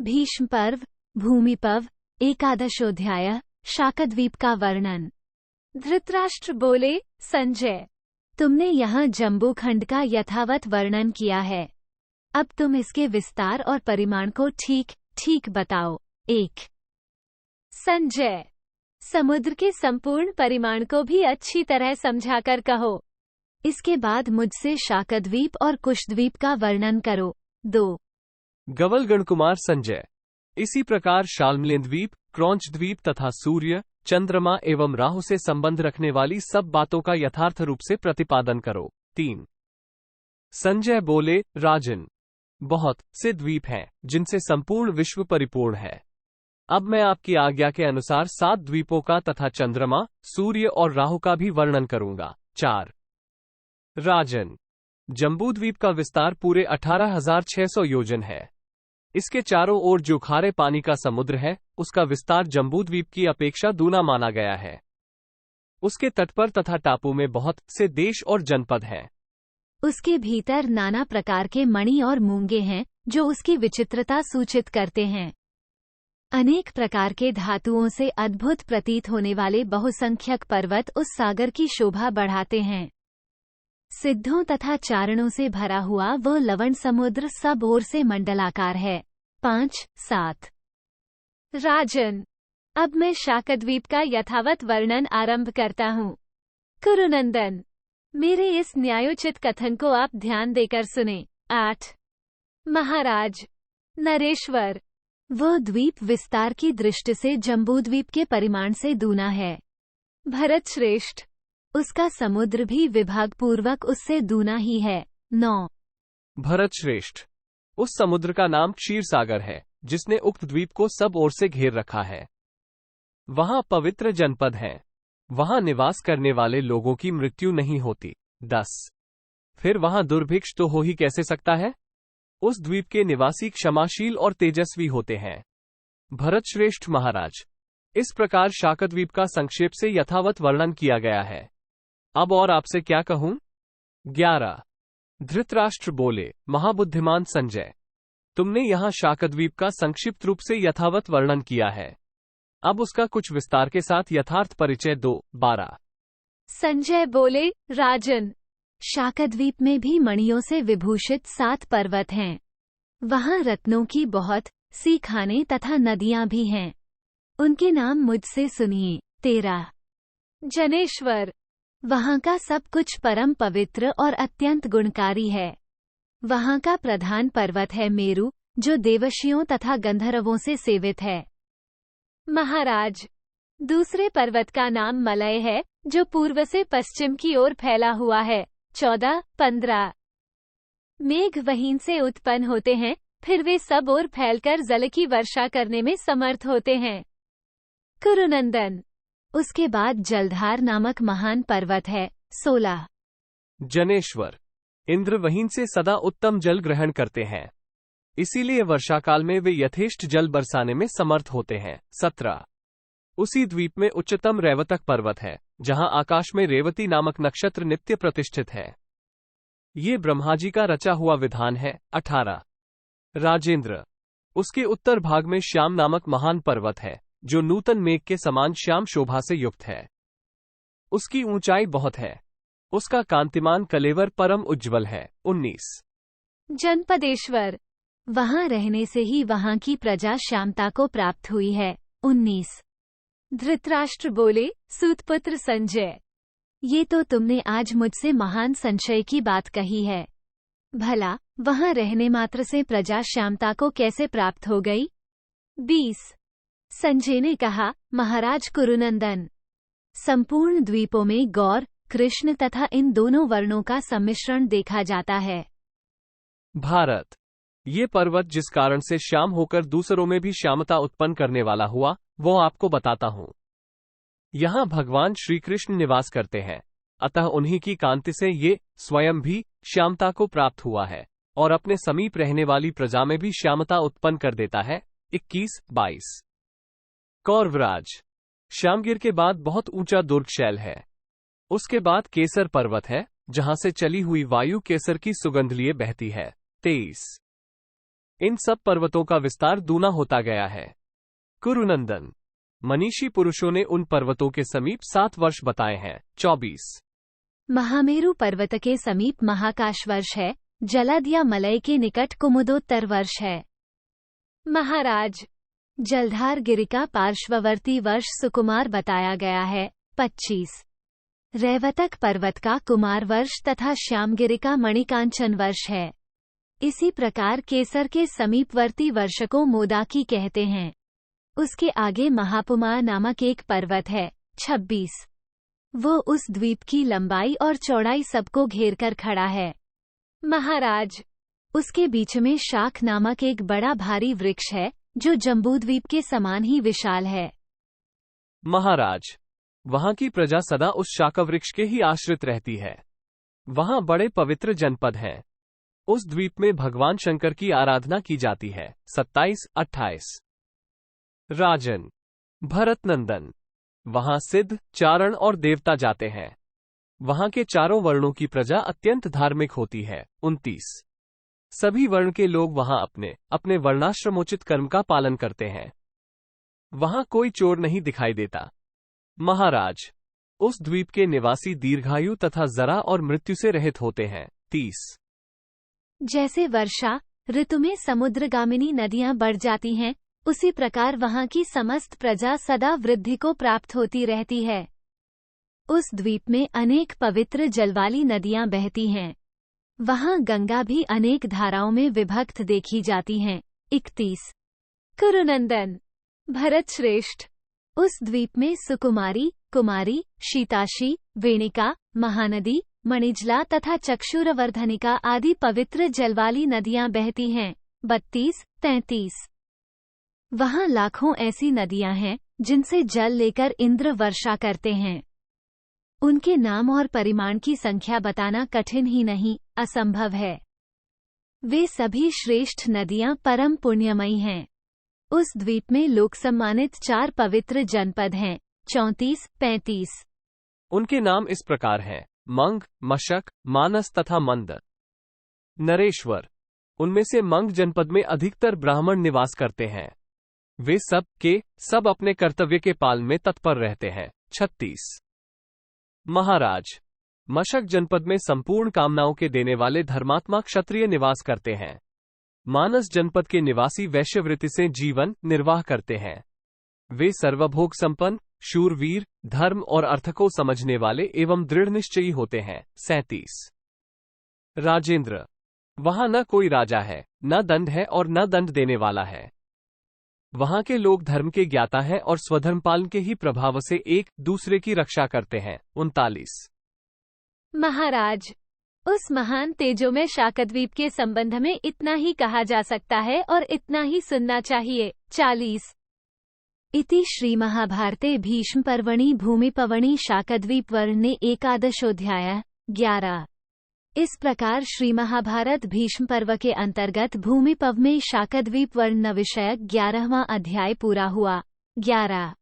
भीष्म पर्व, भूमिपर्व, एकादशोध्याय, शाकद्वीप का वर्णन। धृतराष्ट्र बोले, संजय, तुमने यहाँ जम्बूखंड का यथावत वर्णन किया है। अब तुम इसके विस्तार और परिमाण को ठीक ठीक बताओ। 1। संजय, समुद्र के संपूर्ण परिमाण को भी अच्छी तरह समझाकर कहो। इसके बाद मुझसे शाकद्वीप और कुशद्वीप का वर्णन करो। 2। गवलगण कुमार संजय, इसी प्रकार शाल्मलेन द्वीप, क्रौंच द्वीप तथा सूर्य, चंद्रमा एवं राहु से संबंध रखने वाली सब बातों का यथार्थ रूप से प्रतिपादन करो। 3। संजय बोले, राजन, बहुत से द्वीप हैं जिनसे संपूर्ण विश्व परिपूर्ण है। अब मैं आपकी आज्ञा के अनुसार 7 द्वीपों का तथा चंद्रमा, सूर्य और राहु का भी वर्णन करूंगा। 4। राजन, जम्बूद्वीप का विस्तार पूरे 18,600 योजन है। इसके चारों ओर जो खारे पानी का समुद्र है, उसका विस्तार जम्बूद्वीप की अपेक्षा दूना माना गया है। उसके तट पर तथा टापू में बहुत से देश और जनपद हैं। उसके भीतर नाना प्रकार के मणि और मूंगे हैं, जो उसकी विचित्रता सूचित करते हैं। अनेक प्रकार के धातुओं से अद्भुत प्रतीत होने वाले बहुसंख्यक पर्वत उस सागर की शोभा बढ़ाते हैं। सिद्धों तथा चारणों से भरा हुआ वह लवण समुद्र सब ओर से मंडलाकार है। 5, 7। राजन, अब मैं शाकद्वीप का यथावत वर्णन आरंभ करता हूँ। कुरुनंदन, मेरे इस न्यायोचित कथन को आप ध्यान देकर सुने। 8। महाराज नरेश्वर, वह द्वीप विस्तार की दृष्टि से जम्बूद्वीप के परिमाण से दूना है। भरत श्रेष्ठ, उसका समुद्र भी विभागपूर्वक उससे दूना ही है। 9। भरत श्रेष्ठ, उस समुद्र का नाम क्षीर सागर है, जिसने उक्त द्वीप को सब ओर से घेर रखा है। वहां पवित्र जनपद हैं। वहां निवास करने वाले लोगों की मृत्यु नहीं होती। 10। फिर वहां दुर्भिक्ष तो हो ही कैसे सकता है? उस द्वीप के निवासी क्षमाशील और तेजस्वी होते हैं। भरत श्रेष्ठ महाराज, इस प्रकार शाकद्वीप का संक्षेप से यथावत वर्णन किया गया है। अब और आपसे क्या कहूं? 11। धृतराष्ट्र बोले, महाबुद्धिमान संजय, तुमने यहां शाकद्वीप का संक्षिप्त रूप से यथावत वर्णन किया है। अब उसका कुछ विस्तार के साथ यथार्थ परिचय दो। 12। संजय बोले, राजन, शाकद्वीप में भी मणियों से विभूषित 7 पर्वत हैं। वहां रत्नों की बहुत सी खानें तथा नदियां भी हैं। उनके नाम मुझसे सुनिए। 13। जनेश्वर, वहां का सब कुछ परम पवित्र और अत्यंत गुणकारी है। वहां का प्रधान पर्वत है मेरु, जो देवशियों तथा गंधर्वों से सेवित है। महाराज, दूसरे पर्वत का नाम मलय है, जो पूर्व से पश्चिम की ओर फैला हुआ है। 14, 15। मेघ वहीं से उत्पन्न होते हैं, फिर वे सब ओर फैलकर जल की वर्षा करने में समर्थ होते हैं। कुरुनंदन, उसके बाद जलधार नामक महान पर्वत है। 16। जनेश्वर, इंद्र वहीं से सदा उत्तम जल ग्रहण करते हैं, इसीलिए वर्षाकाल में वे यथेष्ट जल बरसाने में समर्थ होते हैं। 17। उसी द्वीप में उच्चतम रेवतक पर्वत है, जहां आकाश में रेवती नामक नक्षत्र नित्य प्रतिष्ठित है। ये ब्रह्मा जी का रचा हुआ विधान है। 18। राजेंद्र, उसके उत्तर भाग में श्याम नामक महान पर्वत है, जो नूतन मेघ के समान श्याम शोभा से युक्त है। उसकी ऊंचाई बहुत है। उसका कांतिमान कलेवर परम उज्ज्वल है। 19। जनपदेश्वर, वहां रहने से ही वहां की प्रजा श्यामता को प्राप्त हुई है। 19। धृतराष्ट्र बोले, सूतपुत्र संजय, ये तो तुमने आज मुझसे महान संशय की बात कही है। भला वहां रहने मात्र से प्रजा श्यामता को कैसे प्राप्त हो गई? 20। संजय ने कहा, महाराज कुरुनंदन, संपूर्ण द्वीपों में गौर, कृष्ण तथा इन दोनों वर्णों का सम्मिश्रण देखा जाता है। भारत, ये पर्वत जिस कारण से श्याम होकर दूसरों में भी श्यामता उत्पन्न करने वाला हुआ, वो आपको बताता हूं। यहां भगवान श्री कृष्ण निवास करते हैं, अतः उन्हीं की कांति से ये स्वयं भी श्यामता को प्राप्त हुआ है और अपने समीप रहने वाली प्रजा में भी श्यामता उत्पन्न कर देता है। 21, 22। कौरवराज, श्यामगिर के बाद बहुत ऊंचा दुर्ग शैल है। उसके बाद केसर पर्वत है, जहां से चली हुई वायु केसर की सुगंध लिए बहती है। 23। इन सब पर्वतों का विस्तार दूना होता गया है। कुरुनंदन। मनीषी पुरुषों ने उन पर्वतों के समीप 7 वर्ष बताए हैं। 24। महामेरु पर्वत के समीप महाकाश वर्ष है। जलद या मलय के निकट कुमुदोत्तर वर्ष है। महाराज। जलधार गिरि का पार्श्ववर्ती वर्ष सुकुमार बताया गया है। 25। रैवतक पर्वत का कुमार वर्ष तथा श्यामगिरि का मणिकांचन वर्ष है। इसी प्रकार केसर के समीपवर्ती वर्ष को मोदाकी कहते हैं। उसके आगे महापुमा नामक एक पर्वत है। 26। वो उस द्वीप की लंबाई और चौड़ाई सबको घेर कर खड़ा है। महाराज। उसके बीच में शाख नामक एक बड़ा भारी वृक्ष है जो जम्बूद्वीप के समान ही विशाल है। महाराज। वहां की प्रजा सदा उस शाकवृक्ष के ही आश्रित रहती है। वहां बड़े पवित्र जनपद हैं। उस द्वीप में भगवान शंकर की आराधना की जाती है। 27-28। राजन। भरतनंदन। वहां सिद्ध, चारण और देवता जाते हैं। वहां के चारों वर्णों की प्रजा अत्यंत धार्मिक होती है। 29। सभी वर्ण के लोग वहां अपने अपने वर्णाश्रमोचित कर्म का पालन करते हैं। वहां कोई चोर नहीं दिखाई देता। महाराज। उस द्वीप के निवासी दीर्घायु तथा जरा और मृत्यु से रहित होते हैं। 30। जैसे वर्षा ऋतु में समुद्रगामिनी नदियां बढ़ जाती हैं, उसी प्रकार वहां की समस्त प्रजा सदा वृद्धि को प्राप्त होती रहती है। उस द्वीप में अनेक पवित्र जलवाली नदियां बहती हैं। वहां गंगा भी अनेक धाराओं में विभक्त देखी जाती हैं। 31। कुरुनंदन। भरत श्रेष्ठ। उस द्वीप में सुकुमारी, कुमारी, शीताशी, वेणिका, महानदी, मणिजला तथा चक्षुरवर्धनिका आदि पवित्र जलवाली नदियां बहती हैं। 32-33। वहां लाखों ऐसी नदियां हैं जिनसे जल लेकर इंद्र वर्षा करते हैं। उनके नाम और परिमाण की संख्या बताना कठिन ही नहीं, असंभव है। वे सभी श्रेष्ठ नदियां परम पुण्यमयी हैं। उस द्वीप में लोक सम्मानित 4 पवित्र जनपद हैं। 34-35। उनके नाम इस प्रकार हैं: मंग, मशक, मानस तथा मंद। नरेश्वर। उनमें से मंग जनपद में अधिकतर ब्राह्मण निवास करते हैं। वे सब के सब अपने कर्तव्य के पालन में तत्पर रहते हैं। 36। महाराज। मशक जनपद में संपूर्ण कामनाओं के देने वाले धर्मात्मा क्षत्रिय निवास करते हैं। मानस जनपद के निवासी वैश्यवृत्ति से जीवन निर्वाह करते हैं। वे सर्वभोग संपन्न, शूरवीर, धर्म और अर्थ को समझने वाले एवं दृढ़ निश्चयी होते हैं। 37। राजेंद्र। वहां न कोई राजा है, न दंड है और न दंड देने वाला है। वहां के लोग धर्म के ज्ञाता हैं और स्वधर्म पालन के ही प्रभाव से एक दूसरे की रक्षा करते हैं। 39। महाराज। उस महान तेजो में शाकद्वीप के संबंध में इतना ही कहा जा सकता है और इतना ही सुनना चाहिए। 40। इति श्री महाभारते भीष्म पर्वणि भूमिपवणि शाकद्वीप वर्णने एकादशोऽध्यायः 11। इस प्रकार श्री महाभारत भीष्म पर्व के अंतर्गत भूमिपव में शाकद्वीप वर्ण विषयक 11वां अध्याय पूरा हुआ। 11।